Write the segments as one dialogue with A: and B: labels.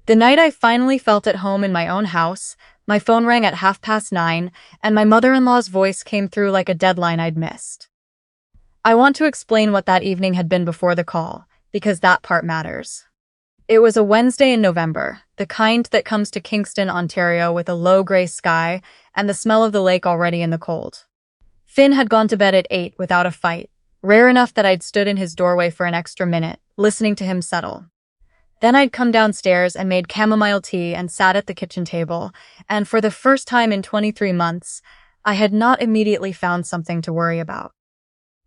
A: The night I finally felt at home in my own house, my phone rang at 9:30, and my mother-in-law's voice came through like a deadline I'd missed. I want to explain what that evening had been before the call, because that part matters. It was a Wednesday in November, the kind that comes to Kingston, Ontario with a low gray sky and the smell of the lake already in the cold. Finn had gone to bed at 8 without a fight, rare enough that I'd stood in his doorway for an extra minute, listening to him settle. Then I'd come downstairs and made chamomile tea and sat at the kitchen table, and for the first time in 23 months, I had not immediately found something to worry about.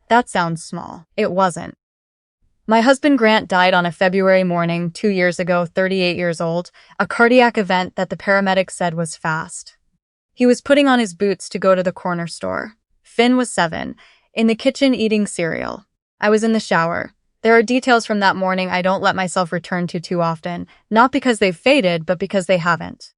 A: That sounds small. It wasn't. My husband Grant died on a February morning 2 years ago, 38 years old, a cardiac event that the paramedics said was fast. He was putting on his boots to go to the corner store. Finn was 7, in the kitchen eating cereal. I was in the shower. There are details from that morning I don't let myself return to too often, not because they've faded, but because they haven't.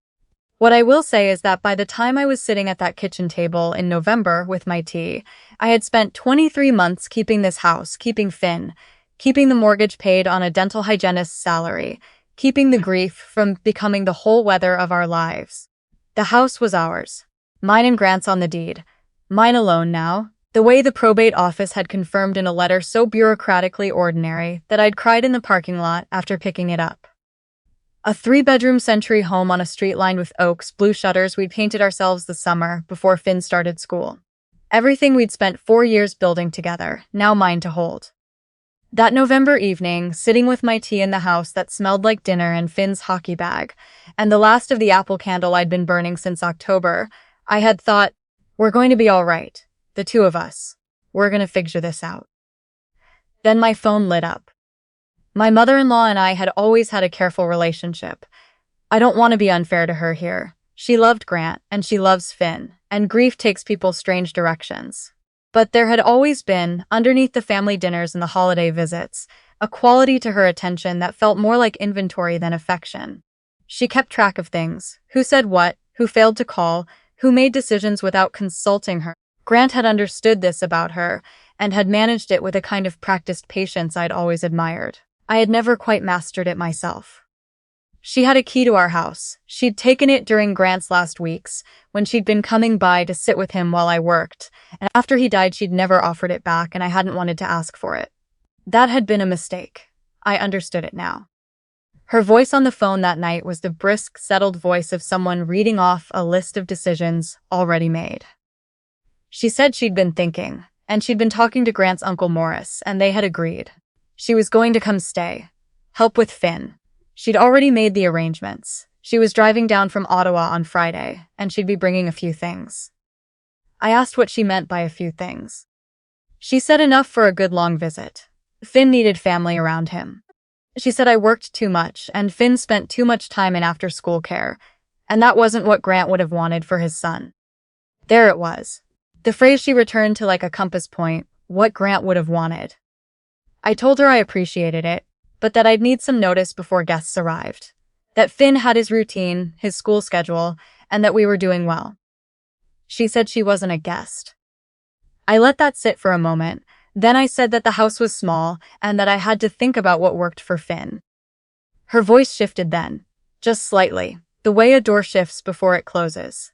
A: What I will say is that by the time I was sitting at that kitchen table in November with my tea, I had spent 23 months keeping this house, keeping Finn, keeping the mortgage paid on a dental hygienist's salary, keeping the grief from becoming the whole weather of our lives. The house was ours. Mine and Grant's on the deed. Mine alone now. The way the probate office had confirmed in a letter so bureaucratically ordinary that I'd cried in the parking lot after picking it up. A 3-bedroom century home on a street lined with oaks, blue shutters we'd painted ourselves the summer before Finn started school. Everything we'd spent 4 years building together, now mine to hold. That November evening, sitting with my tea in the house that smelled like dinner and Finn's hockey bag, and the last of the apple candle I'd been burning since October, I had thought, we're going to be all right. The two of us. We're going to figure this out. Then my phone lit up. My mother-in-law and I had always had a careful relationship. I don't want to be unfair to her here. She loved Grant, and she loves Finn, and grief takes people strange directions. But there had always been, underneath the family dinners and the holiday visits, a quality to her attention that felt more like inventory than affection. She kept track of things, who said what, who failed to call, who made decisions without consulting her. Grant had understood this about her, and had managed it with a kind of practiced patience I'd always admired. I had never quite mastered it myself. She had a key to our house. She'd taken it during Grant's last weeks, when she'd been coming by to sit with him while I worked, and after he died she'd never offered it back and I hadn't wanted to ask for it. That had been a mistake. I understood it now. Her voice on the phone that night was the brisk, settled voice of someone reading off a list of decisions already made. She said she'd been thinking, and she'd been talking to Grant's Uncle Morris, and they had agreed. She was going to come stay. Help with Finn. She'd already made the arrangements. She was driving down from Ottawa on Friday, and she'd be bringing a few things. I asked what she meant by a few things. She said enough for a good long visit. Finn needed family around him. She said I worked too much, and Finn spent too much time in after-school care, and that wasn't what Grant would have wanted for his son. There it was. The phrase she returned to like a compass point, what Grant would have wanted. I told her I appreciated it, but that I'd need some notice before guests arrived. That Finn had his routine, his school schedule, and that we were doing well. She said she wasn't a guest. I let that sit for a moment, then I said that the house was small and that I had to think about what worked for Finn. Her voice shifted then, just slightly, the way a door shifts before it closes.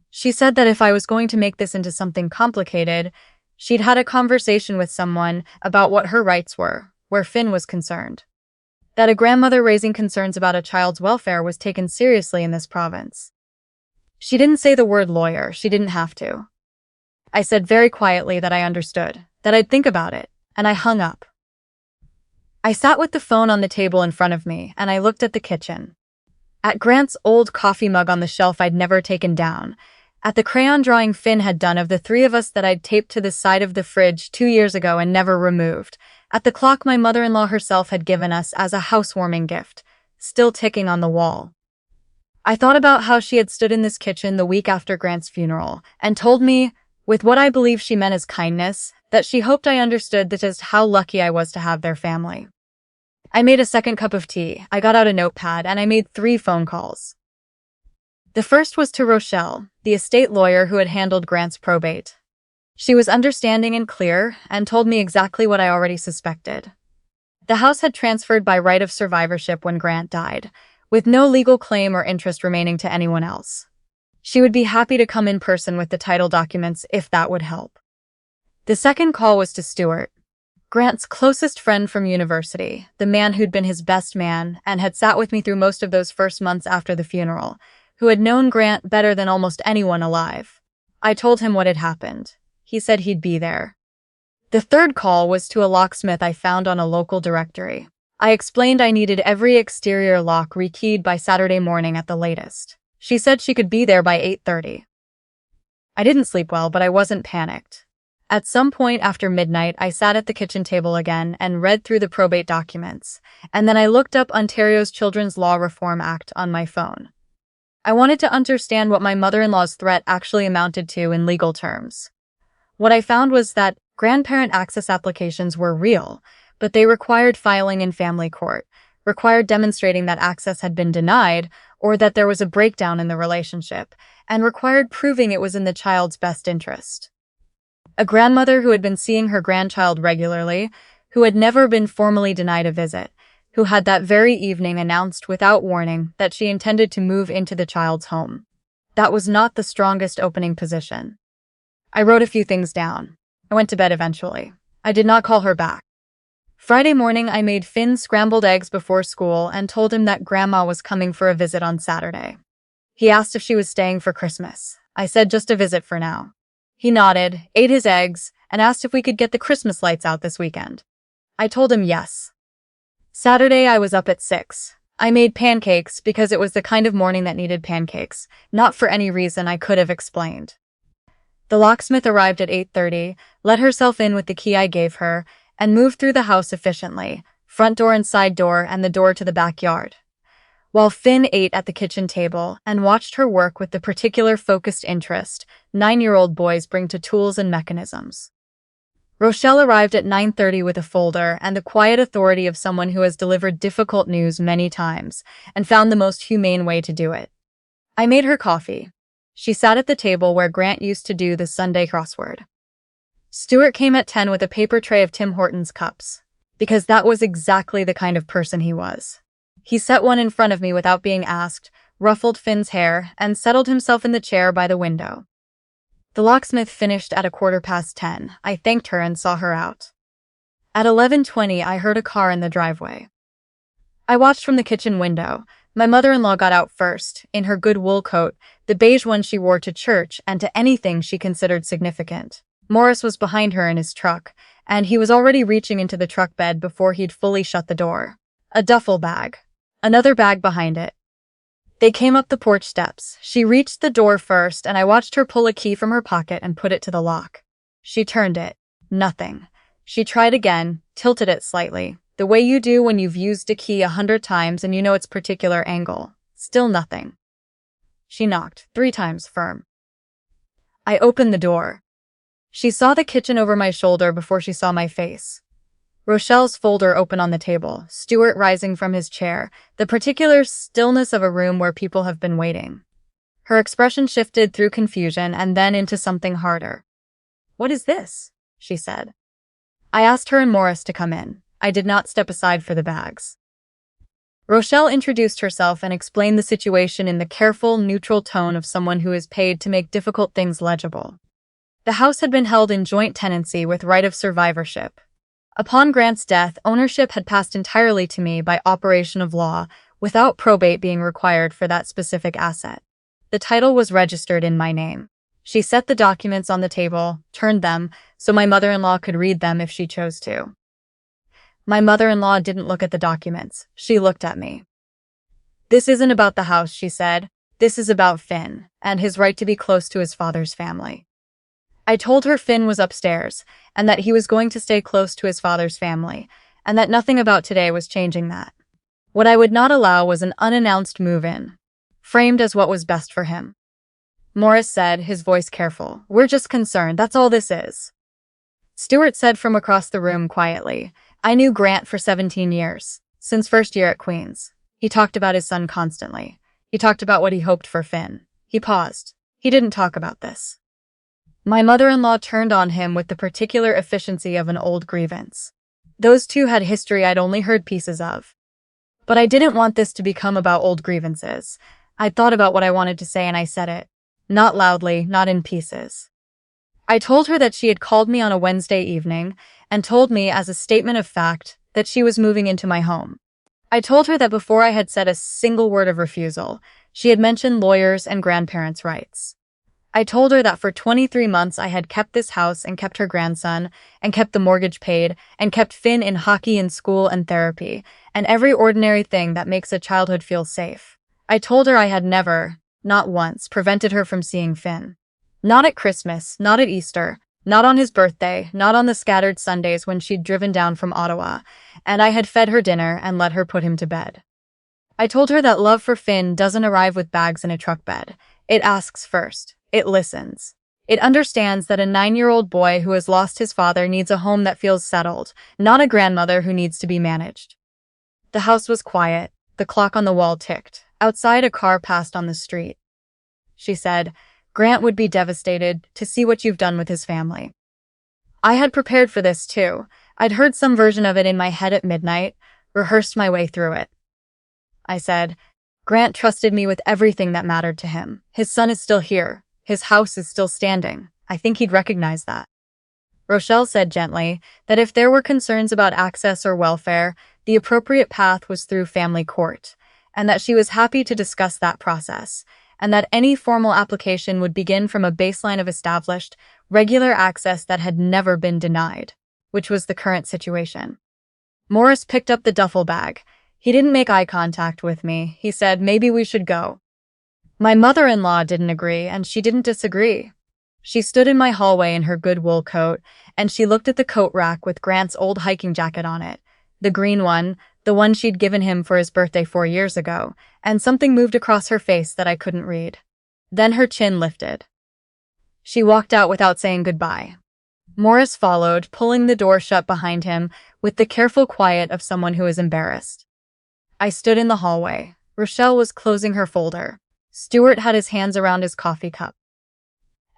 A: She said that if I was going to make this into something complicated, she'd had a conversation with someone about what her rights were, where Finn was concerned. That a grandmother raising concerns about a child's welfare was taken seriously in this province. She didn't say the word lawyer, she didn't have to. I said very quietly that I understood, that I'd think about it, and I hung up. I sat with the phone on the table in front of me, and I looked at the kitchen. At Grant's old coffee mug on the shelf I'd never taken down, at the crayon drawing Finn had done of the three of us that I'd taped to the side of the fridge 2 years ago and never removed, at the clock my mother-in-law herself had given us as a housewarming gift, still ticking on the wall. I thought about how she had stood in this kitchen the week after Grant's funeral, and told me, with what I believe she meant as kindness, that she hoped I understood just how lucky I was to have their family. I made a second cup of tea, I got out a notepad, and I made 3 phone calls. The first was to Rochelle, the estate lawyer who had handled Grant's probate. She was understanding and clear, and told me exactly what I already suspected. The house had transferred by right of survivorship when Grant died, with no legal claim or interest remaining to anyone else. She would be happy to come in person with the title documents if that would help. The second call was to Stuart, Grant's closest friend from university, the man who'd been his best man and had sat with me through most of those first months after the funeral, who had known Grant better than almost anyone alive. I told him what had happened. He said he'd be there. The third call was to a locksmith I found on a local directory. I explained I needed every exterior lock rekeyed by Saturday morning at the latest. She said she could be there by 8:30. I didn't sleep well, but I wasn't panicked. At some point after midnight, I sat at the kitchen table again and read through the probate documents, and then I looked up Ontario's Children's Law Reform Act on my phone. I wanted to understand what my mother-in-law's threat actually amounted to in legal terms. What I found was that grandparent access applications were real, but they required filing in family court, required demonstrating that access had been denied or that there was a breakdown in the relationship, and required proving it was in the child's best interest. A grandmother who had been seeing her grandchild regularly, who had never been formally denied a visit, who had that very evening announced without warning that she intended to move into the child's home. That was not the strongest opening position. I wrote a few things down. I went to bed eventually. I did not call her back. Friday morning, I made Finn scrambled eggs before school and told him that Grandma was coming for a visit on Saturday. He asked if she was staying for Christmas. I said just a visit for now. He nodded, ate his eggs, and asked if we could get the Christmas lights out this weekend. I told him yes. Saturday, I was up at 6. I made pancakes because it was the kind of morning that needed pancakes, not for any reason I could have explained. The locksmith arrived at 8:30, let herself in with the key I gave her, and moved through the house efficiently, front door and side door and the door to the backyard. While Finn ate at the kitchen table and watched her work with the particular focused interest 9-year-old boys bring to tools and mechanisms. Rochelle arrived at 9:30 with a folder and the quiet authority of someone who has delivered difficult news many times and found the most humane way to do it. I made her coffee. She sat at the table where Grant used to do the Sunday crossword. Stuart came at 10 with a paper tray of Tim Hortons cups, because that was exactly the kind of person he was. He set one in front of me without being asked, ruffled Finn's hair, and settled himself in the chair by the window. The locksmith finished at 10:15. I thanked her and saw her out. At 11:20, I heard a car in the driveway. I watched from the kitchen window. My mother-in-law got out first, in her good wool coat, the beige one she wore to church and to anything she considered significant. Morris was behind her in his truck, and he was already reaching into the truck bed before he'd fully shut the door. A duffel bag. Another bag behind it. They came up the porch steps. She reached the door first, and I watched her pull a key from her pocket and put it to the lock. She turned it. Nothing. She tried again, tilted it slightly, the way you do when you've used a key 100 times and you know its particular angle. Still nothing. She knocked, 3 times firm. I opened the door. She saw the kitchen over my shoulder before she saw my face. Rochelle's folder open on the table, Stuart rising from his chair, the particular stillness of a room where people have been waiting. Her expression shifted through confusion and then into something harder. "What is this?" she said. I asked her and Morris to come in. I did not step aside for the bags. Rochelle introduced herself and explained the situation in the careful, neutral tone of someone who is paid to make difficult things legible. The house had been held in joint tenancy with right of survivorship. Upon Grant's death, ownership had passed entirely to me by operation of law, without probate being required for that specific asset. The title was registered in my name. She set the documents on the table, turned them, so my mother-in-law could read them if she chose to. My mother-in-law didn't look at the documents. She looked at me. "This isn't about the house," she said. "This is about Finn, and his right to be close to his father's family." I told her Finn was upstairs, and that he was going to stay close to his father's family, and that nothing about today was changing that. What I would not allow was an unannounced move-in, framed as what was best for him. Morris said, his voice careful, "We're just concerned, that's all this is." Stuart said from across the room quietly, "I knew Grant for 17 years, since first year at Queen's. He talked about his son constantly. He talked about what he hoped for Finn." He paused. "He didn't talk about this." My mother-in-law turned on him with the particular efficiency of an old grievance. Those two had history I'd only heard pieces of. But I didn't want this to become about old grievances. I'd thought about what I wanted to say and I said it. Not loudly, not in pieces. I told her that she had called me on a Wednesday evening and told me as a statement of fact that she was moving into my home. I told her that before I had said a single word of refusal, she had mentioned lawyers and grandparents' rights. I told her that for 23 months I had kept this house and kept her grandson, and kept the mortgage paid, and kept Finn in hockey and school and therapy, and every ordinary thing that makes a childhood feel safe. I told her I had never, not once, prevented her from seeing Finn. Not at Christmas, not at Easter, not on his birthday, not on the scattered Sundays when she'd driven down from Ottawa, and I had fed her dinner and let her put him to bed. I told her that love for Finn doesn't arrive with bags in a truck bed. It asks first. It listens. It understands that a 9-year-old boy who has lost his father needs a home that feels settled, not a grandmother who needs to be managed. The house was quiet. The clock on the wall ticked. Outside, a car passed on the street. She said, "Grant would be devastated to see what you've done with his family." I had prepared for this too. I'd heard some version of it in my head at midnight, rehearsed my way through it. I said, "Grant trusted me with everything that mattered to him. His son is still here. His house is still standing. I think he'd recognize that." Rochelle said gently that if there were concerns about access or welfare, the appropriate path was through family court, and that she was happy to discuss that process, and that any formal application would begin from a baseline of established, regular access that had never been denied, which was the current situation. Morris picked up the duffel bag. He didn't make eye contact with me. He said, "Maybe we should go." My mother-in-law didn't agree, and she didn't disagree. She stood in my hallway in her good wool coat, and she looked at the coat rack with Grant's old hiking jacket on it, the green one, the one she'd given him for his birthday 4 years ago, and something moved across her face that I couldn't read. Then her chin lifted. She walked out without saying goodbye. Morris followed, pulling the door shut behind him with the careful quiet of someone who is embarrassed. I stood in the hallway. Rochelle was closing her folder. Stuart had his hands around his coffee cup.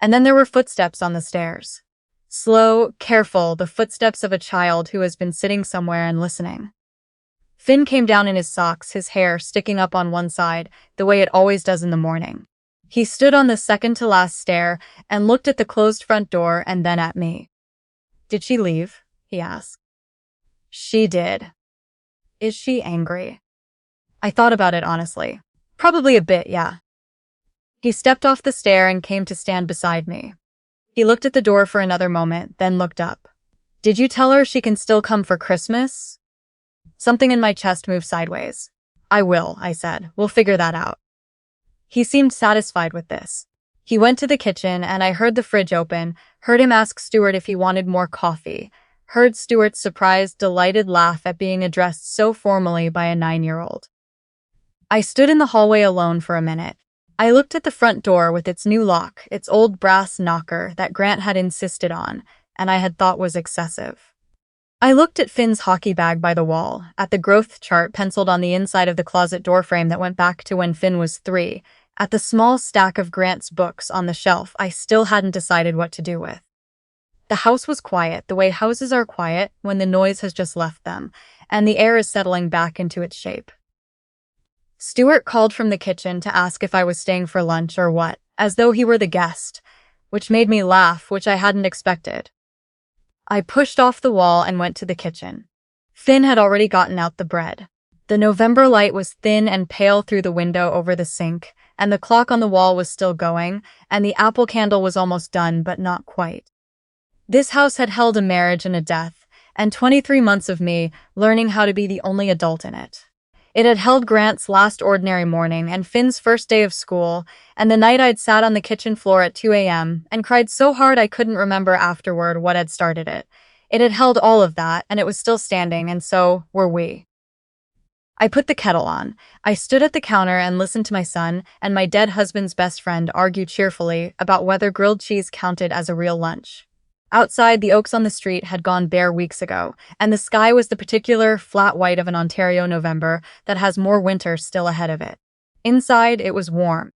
A: And then there were footsteps on the stairs. Slow, careful, the footsteps of a child who has been sitting somewhere and listening. Finn came down in his socks, his hair sticking up on one side, the way it always does in the morning. He stood on the second-to-last stair and looked at the closed front door and then at me. "Did she leave?" he asked. "She did." "Is she angry?" I thought about it honestly. Probably a bit, yeah. He stepped off the stair and came to stand beside me. He looked at the door for another moment, then looked up. "Did you tell her she can still come for Christmas?" Something in my chest moved sideways. "I will," I said. "We'll figure that out." He seemed satisfied with this. He went to the kitchen and I heard the fridge open, heard him ask Stuart if he wanted more coffee, heard Stuart's surprised, delighted laugh at being addressed so formally by a 9-year-old. I stood in the hallway alone for a minute. I looked at the front door with its new lock, its old brass knocker that Grant had insisted on, and I had thought was excessive. I looked at Finn's hockey bag by the wall, at the growth chart penciled on the inside of the closet doorframe that went back to when Finn was 3, at the small stack of Grant's books on the shelf I still hadn't decided what to do with. The house was quiet, the way houses are quiet when the noise has just left them, and the air is settling back into its shape. Stuart called from the kitchen to ask if I was staying for lunch or what, as though he were the guest, which made me laugh, which I hadn't expected. I pushed off the wall and went to the kitchen. Finn had already gotten out the bread. The November light was thin and pale through the window over the sink, and the clock on the wall was still going, and the apple candle was almost done, but not quite. This house had held a marriage and a death, and 23 months of me learning how to be the only adult in it. It had held Grant's last ordinary morning and Finn's first day of school, and the night I'd sat on the kitchen floor at 2 a.m. and cried so hard I couldn't remember afterward what had started it. It had held all of that, and it was still standing, and so were we. I put the kettle on. I stood at the counter and listened to my son and my dead husband's best friend argue cheerfully about whether grilled cheese counted as a real lunch. Outside, the oaks on the street had gone bare weeks ago, and the sky was the particular flat white of an Ontario November that has more winter still ahead of it. Inside, it was warm.